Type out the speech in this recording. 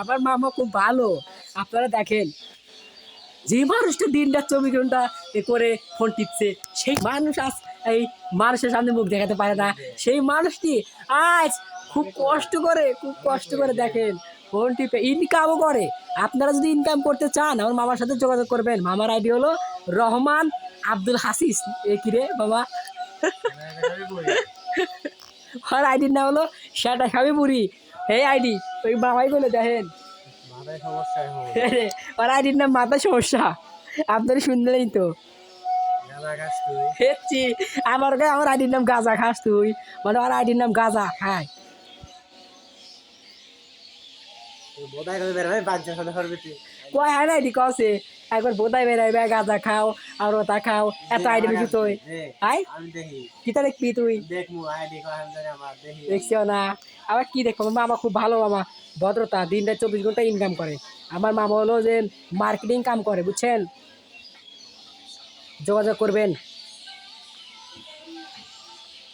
আমার মামা খুব ভালো। আপনারা দেখেন, যে মানুষটা দিনটা 24 ঘন্টা করে ফোন টিপছে, সেই মানুষ আজ এই মানুষের সামনে মুখ দেখাতে পারে না। সেই মানুষটি আজ খুব কষ্ট করে দেখেন ফোন টিপে ইনকামও করে। আপনারা যদি ইনকাম করতে চান, আমার মামার সাথে যোগাযোগ করবেন। মামার আইডি হলো রহমান আব্দুল হাসিস। এ কিরে বাবা, আর আইডির নাম হলো সেটা খাবি বুড়ি। এই আইডি ওই বাবাই বলে দেখেন, আর আইডির নাম মাথায় সমস্যা। আপনারা শুনলেই তো হেচ্ছি, আমার আইডির নাম গাজা খাস তুই, মানে আমার আইডির নাম গাজা খায়। কয় হয় না আইডি কছে, একবার বোধাই বেড়াইবে গাজা খাও আর ওটা খাও, এত আইডি বেশি তুই আই কিতা দেখবি তুই? দেখছিও না, আবার কি দেখবো? আমার মামা খুব ভালো মামা, ভদ্রতা, দিনটা 24 ঘন্টা ইনকাম করে। আমার মামা হলো যে মার্কেটিং কাম করে, বুঝছেন? যোগাযোগ করবেন।